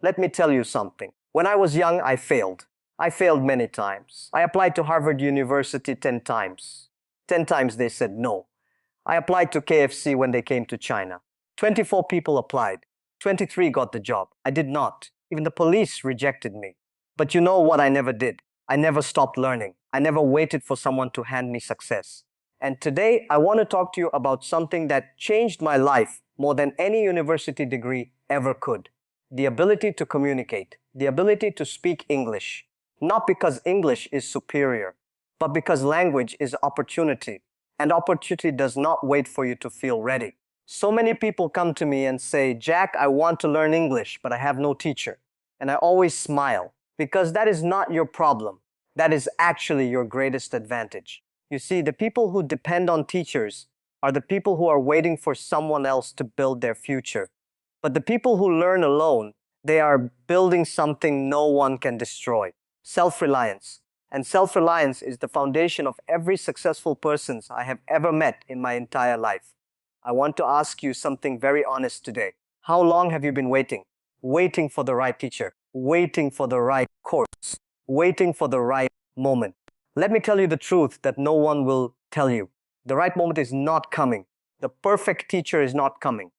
Let me tell you something. When I was young, I failed. I failed many times. I applied to Harvard University 10 times. 10 times they said no. I applied to KFC when they came to China. 24 people applied. 23 got the job. I did not. Even the police rejected me. But you know what I never did? I never stopped learning. I never waited for someone to hand me success. And today, I want to talk to you about something that changed my life more than any university degree ever could. The ability to communicate, the ability to speak English. Not because English is superior, but because language is opportunity. And opportunity does not wait for you to feel ready. So many people come to me and say, Jack, I want to learn English, but I have no teacher. And I always smile because that is not your problem. That is actually your greatest advantage. You see, the people who depend on teachers are the people who are waiting for someone else to build their future. But the people who learn alone, they are building something no one can destroy. Self-reliance. And self-reliance is the foundation of every successful person I have ever met in my entire life. I want to ask you something very honest today. How long have you been waiting? Waiting for the right teacher, waiting for the right course, waiting for the right moment. Let me tell you the truth that no one will tell you. The right moment is not coming. The perfect teacher is not coming.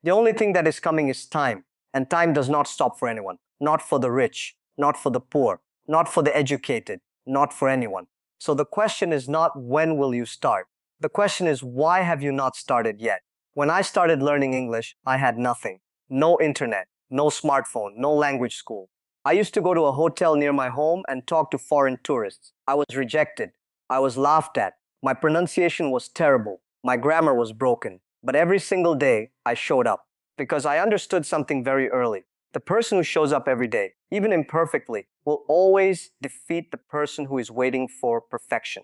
The only thing that is coming is time. And time does not stop for anyone. Not for the rich, not for the poor, not for the educated, not for anyone. So the question is not when will you start? The question is why have you not started yet? When I started learning English, I had nothing. No internet, no smartphone, no language school. I used to go to a hotel near my home and talk to foreign tourists. I was rejected. I was laughed at. My pronunciation was terrible. My grammar was broken. But every single day, I showed up because I understood something very early. The person who shows up every day, even imperfectly, will always defeat the person who is waiting for perfection.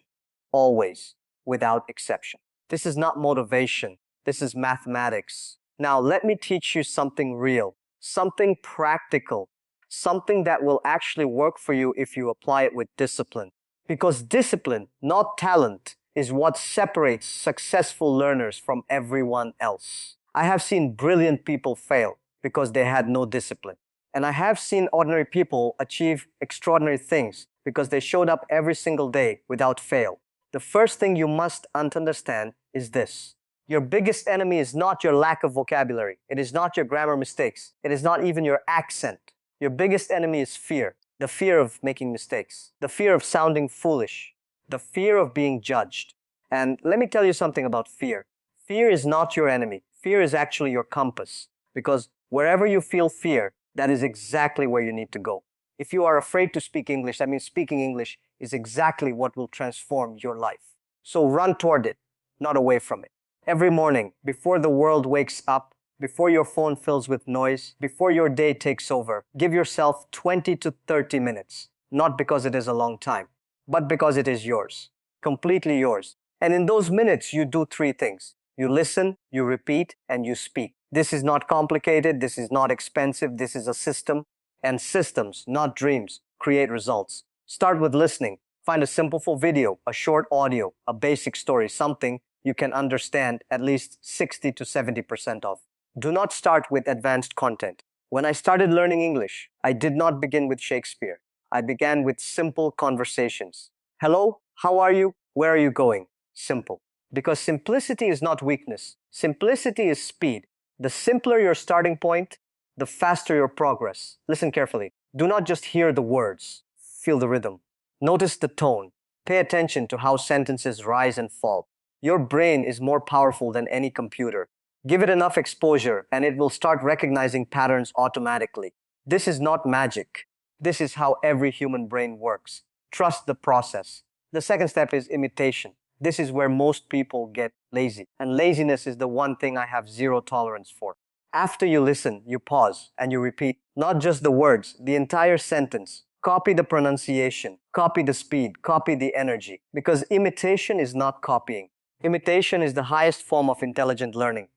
Always, without exception. This is not motivation. This is mathematics. Now, let me teach you something real, something practical, something that will actually work for you if you apply it with discipline. Because discipline, not talent, is what separates successful learners from everyone else. I have seen brilliant people fail because they had no discipline. And I have seen ordinary people achieve extraordinary things because they showed up every single day without fail. The first thing you must understand is this. Your biggest enemy is not your lack of vocabulary. It is not your grammar mistakes. It is not even your accent. Your biggest enemy is fear. The fear of making mistakes. The fear of sounding foolish. The fear of being judged. And let me tell you something about fear. Fear is not your enemy. Fear is actually your compass. Because wherever you feel fear, that is exactly where you need to go. If you are afraid to speak English, that means speaking English is exactly what will transform your life. So run toward it, not away from it. Every morning, before the world wakes up, before your phone fills with noise, before your day takes over, give yourself 20 to 30 minutes. Not because it is a long time, but because it is yours. Completely yours. And in those minutes, you do three things. You listen, you repeat, and you speak. This is not complicated. This is not expensive. This is a system. And systems, not dreams, create results. Start with listening. Find a simple video, a short audio, a basic story, something you can understand at least 60 to 70% of. Do not start with advanced content. When I started learning English, I did not begin with Shakespeare. I began with simple conversations. Hello, how are you? Where are you going? Simple. Because simplicity is not weakness. Simplicity is speed. The simpler your starting point, the faster your progress. Listen carefully. Do not just hear the words. Feel the rhythm. Notice the tone. Pay attention to how sentences rise and fall. Your brain is more powerful than any computer. Give it enough exposure and it will start recognizing patterns automatically. This is not magic. This is how every human brain works. Trust the process. The second step is imitation. This is where most people get lazy. And laziness is the one thing I have zero tolerance for. After you listen, you pause and you repeat not just the words, the entire sentence. Copy the pronunciation, copy the speed, copy the energy. Because imitation is not copying. Imitation is the highest form of intelligent learning.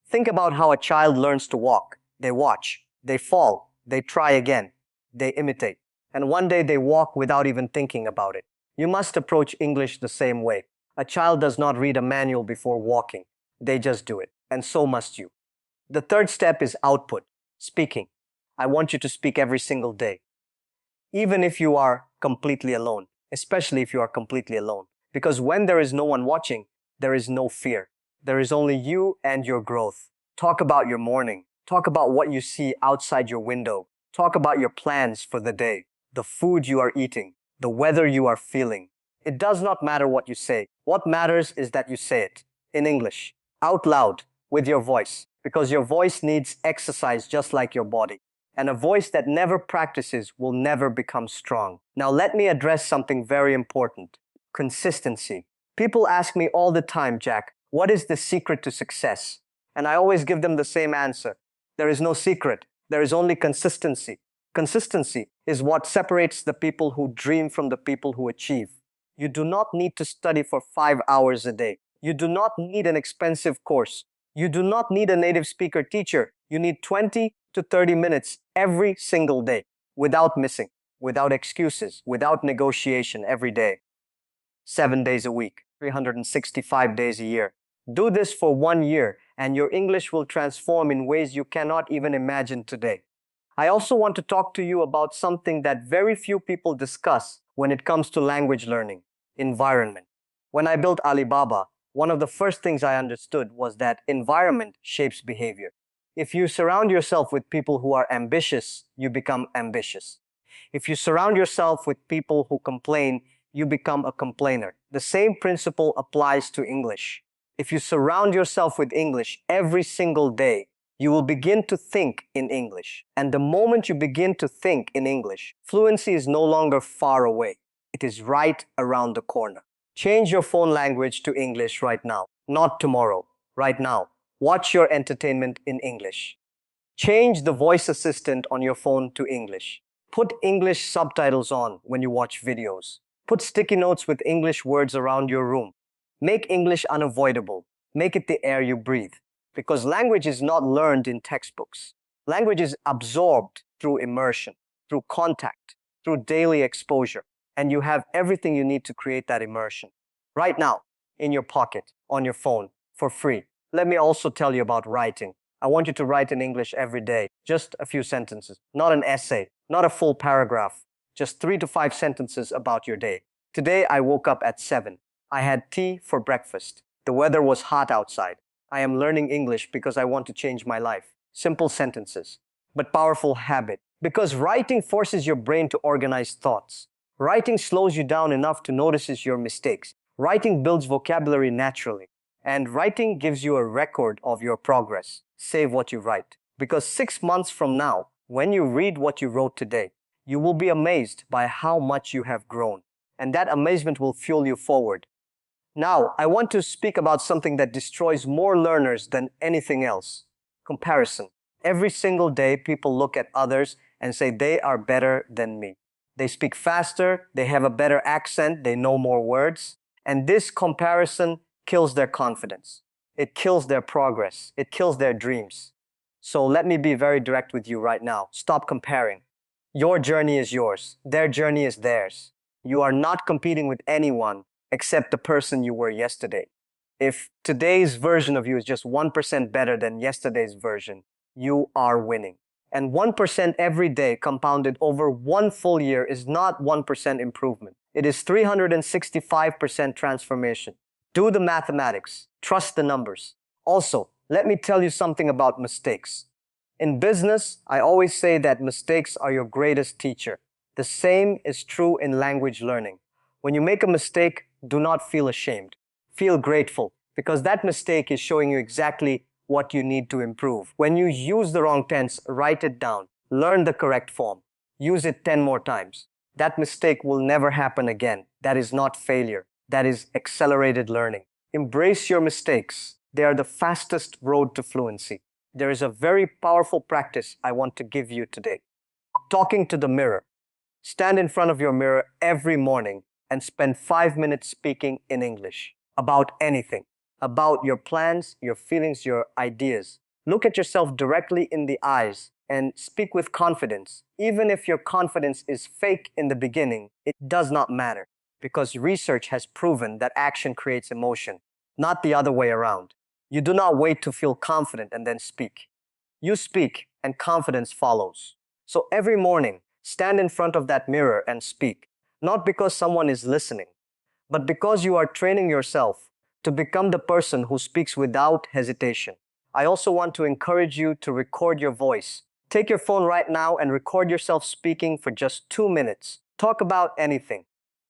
Think about how a child learns to walk. They watch, they fall, they try again, they imitate. And one day they walk without even thinking about it. You must approach English the same way. A child does not read a manual before walking. They just do it. And so must you. The third step is output, speaking. I want you to speak every single day, even if you are completely alone, especially if you are completely alone. Because when there is no one watching, there is no fear. There is only you and your growth. Talk about your morning. Talk about what you see outside your window. Talk about your plans for the day, the food you are eating, the weather you are feeling. It does not matter what you say. What matters is that you say it in English, out loud, with your voice, because your voice needs exercise just like your body. And a voice that never practices will never become strong. Now, let me address something very important: consistency. People ask me all the time, Jack, what is the secret to success? And I always give them the same answer: there is no secret, there is only consistency. Consistency is what separates the people who dream from the people who achieve. You do not need to study for 5 hours a day. You do not need an expensive course. You do not need a native speaker teacher. You need 20 to 30 minutes every single day, without missing, without excuses, without negotiation, every day, 7 days a week, 365 days a year. Do this for 1 year, and your English will transform in ways you cannot even imagine today. I also want to talk to you about something that very few people discuss when it comes to language learning: environment. When I built Alibaba, one of the first things I understood was that environment shapes behavior. If you surround yourself with people who are ambitious, you become ambitious. If you surround yourself with people who complain, you become a complainer. The same principle applies to English. If you surround yourself with English every single day, you will begin to think in English. And the moment you begin to think in English, fluency is no longer far away. It is right around the corner. Change your phone language to English right now, not tomorrow, right now. Watch your entertainment in English. Change the voice assistant on your phone to English. Put English subtitles on when you watch videos. Put sticky notes with English words around your room. Make English unavoidable. Make it the air you breathe. Because language is not learned in textbooks. Language is absorbed through immersion, through contact, through daily exposure. And you have everything you need to create that immersion right now, in your pocket, on your phone, for free. Let me also tell you about writing. I want you to write in English every day, just a few sentences, not an essay, not a full paragraph, just 3 to 5 sentences about your day. Today I woke up at 7. I had tea for breakfast. The weather was hot outside. I am learning English because I want to change my life. Simple sentences, but powerful habit. Because writing forces your brain to organize thoughts. Writing slows you down enough to notice your mistakes. Writing builds vocabulary naturally. And writing gives you a record of your progress. Save what you write. Because 6 months from now, when you read what you wrote today, you will be amazed by how much you have grown. And that amazement will fuel you forward. Now, I want to speak about something that destroys more learners than anything else: comparison. Every single day, people look at others and say they are better than me. They speak faster, they have a better accent, they know more words. And this comparison kills their confidence. It kills their progress. It kills their dreams. So let me be very direct with you right now. Stop comparing. Your journey is yours. Their journey is theirs. You are not competing with anyone except the person you were yesterday. If today's version of you is just 1% better than yesterday's version, you are winning. And 1% every day compounded over one full year is not 1% improvement. It is 365% transformation. Do the mathematics. Trust the numbers. Also, let me tell you something about mistakes. In business, I always say that mistakes are your greatest teacher. The same is true in language learning. When you make a mistake, do not feel ashamed. Feel grateful, because that mistake is showing you exactly what you need to improve. When you use the wrong tense, write it down. Learn the correct form. Use it 10 more times. That mistake will never happen again. That is not failure. That is accelerated learning. Embrace your mistakes. They are the fastest road to fluency. There is a very powerful practice I want to give you today. Talking to the mirror. Stand in front of your mirror every morning and spend 5 minutes speaking in English about anything, about your plans, your feelings, your ideas. Look at yourself directly in the eyes and speak with confidence. Even if your confidence is fake in the beginning, it does not matter, because research has proven that action creates emotion, not the other way around. You do not wait to feel confident and then speak. You speak, and confidence follows. So every morning, stand in front of that mirror and speak, not because someone is listening, but because you are training yourself to become the person who speaks without hesitation. I also want to encourage you to record your voice. Take your phone right now and record yourself speaking for just 2 minutes. Talk about anything.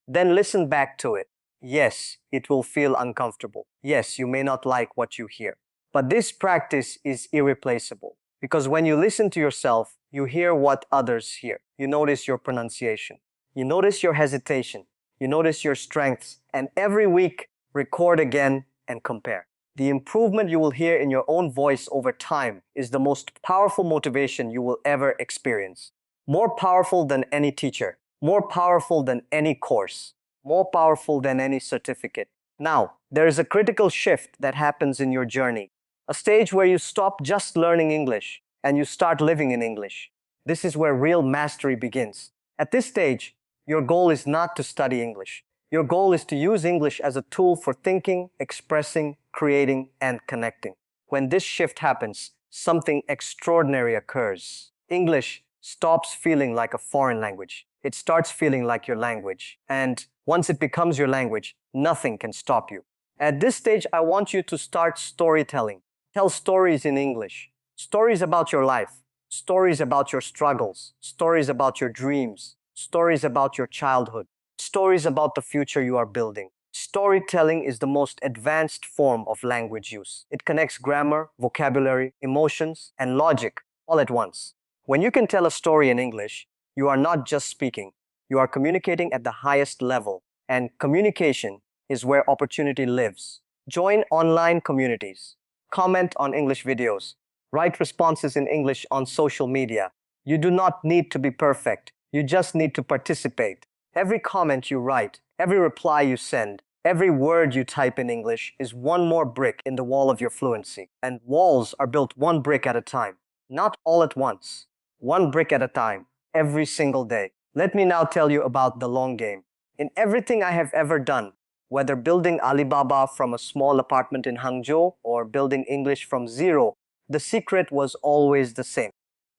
Then listen back to it. Yes, it will feel uncomfortable. Yes, you may not like what you hear. But this practice is irreplaceable because when you listen to yourself, you hear what others hear. You notice your pronunciation. You notice your hesitation. You notice your strengths. And every week, record again and compare. The improvement you will hear in your own voice over time is the most powerful motivation you will ever experience. More powerful than any teacher, more powerful than any course, more powerful than any certificate. Now, there is a critical shift that happens in your journey, a stage where you stop just learning English and you start living in English. This is where real mastery begins. At this stage, your goal is not to study English. Your goal is to use English as a tool for thinking, expressing, creating, and connecting. When this shift happens, something extraordinary occurs. English stops feeling like a foreign language. It starts feeling like your language. And once it becomes your language, nothing can stop you. At this stage, I want you to start storytelling. Tell stories in English. Stories about your life. Stories about your struggles. Stories about your dreams. Stories about your childhood. Stories about the future you are building. Storytelling is the most advanced form of language use. It connects grammar, vocabulary, emotions, and logic all at once. When you can tell a story in English, you are not just speaking, you are communicating at the highest level, and communication is where opportunity lives. Join online communities, comment on English videos, write responses in English on social media. You do not need to be perfect, you just need to participate. Every comment you write, every reply you send, every word you type in English is one more brick in the wall of your fluency. And walls are built one brick at a time, not all at once. One brick at a time, every single day. Let me now tell you about the long game. In everything I have ever done, whether building Alibaba from a small apartment in Hangzhou or building English from zero, the secret was always the same.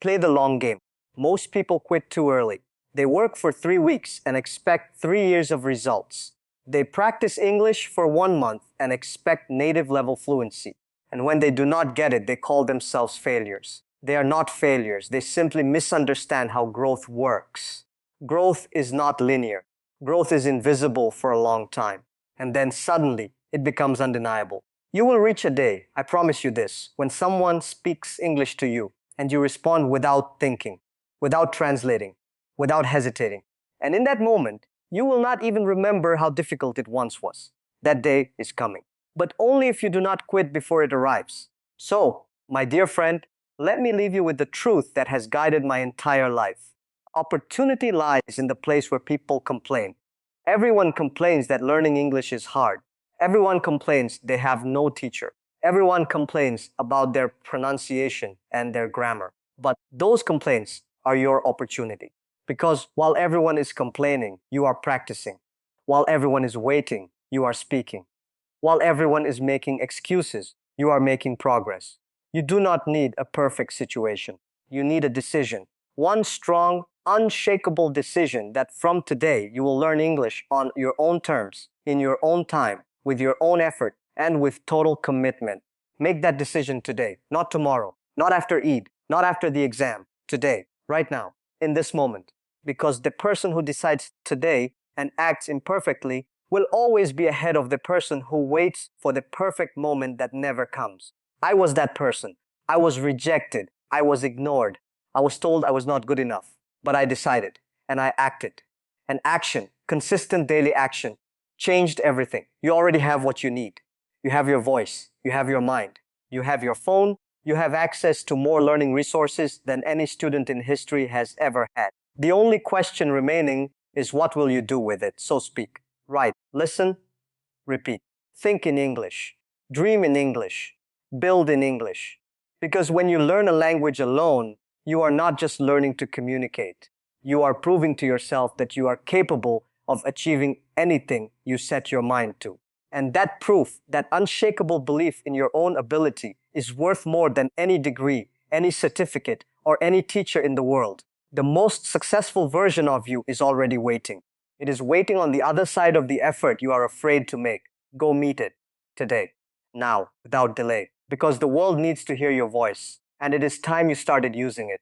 Play the long game. Most people quit too early. They work for 3 weeks and expect 3 years of results. They practice English for 1 month and expect native level fluency. And when they do not get it, they call themselves failures. They are not failures. They simply misunderstand how growth works. Growth is not linear. Growth is invisible for a long time. And then suddenly, it becomes undeniable. You will reach a day, I promise you this, when someone speaks English to you and you respond without thinking, without translating, without hesitating. And in that moment, you will not even remember how difficult it once was. That day is coming. But only if you do not quit before it arrives. So, my dear friend, let me leave you with the truth that has guided my entire life. Opportunity lies in the place where people complain. Everyone complains that learning English is hard. Everyone complains they have no teacher. Everyone complains about their pronunciation and their grammar. But those complaints are your opportunity. Because while everyone is complaining, you are practicing. While everyone is waiting, you are speaking. While everyone is making excuses, you are making progress. You do not need a perfect situation. You need a decision. One strong, unshakable decision that from today you will learn English on your own terms, in your own time, with your own effort, and with total commitment. Make that decision today, not tomorrow, not after Eid, not after the exam. Today, right now, in this moment. Because the person who decides today and acts imperfectly will always be ahead of the person who waits for the perfect moment that never comes. I was that person. I was rejected. I was ignored. I was told I was not good enough. But I decided and I acted. And action, consistent daily action, changed everything. You already have what you need. You have your voice. You have your mind. You have your phone. You have access to more learning resources than any student in history has ever had. The only question remaining is what will you do with it? So speak, write, listen, repeat. Think in English. Dream in English. Build in English. Because when you learn a language alone, you are not just learning to communicate. You are proving to yourself that you are capable of achieving anything you set your mind to. And that proof, that unshakable belief in your own ability is worth more than any degree, any certificate, or any teacher in the world. The most successful version of you is already waiting. It is waiting on the other side of the effort you are afraid to make. Go meet it today, now, without delay, because the world needs to hear your voice, and it is time you started using it.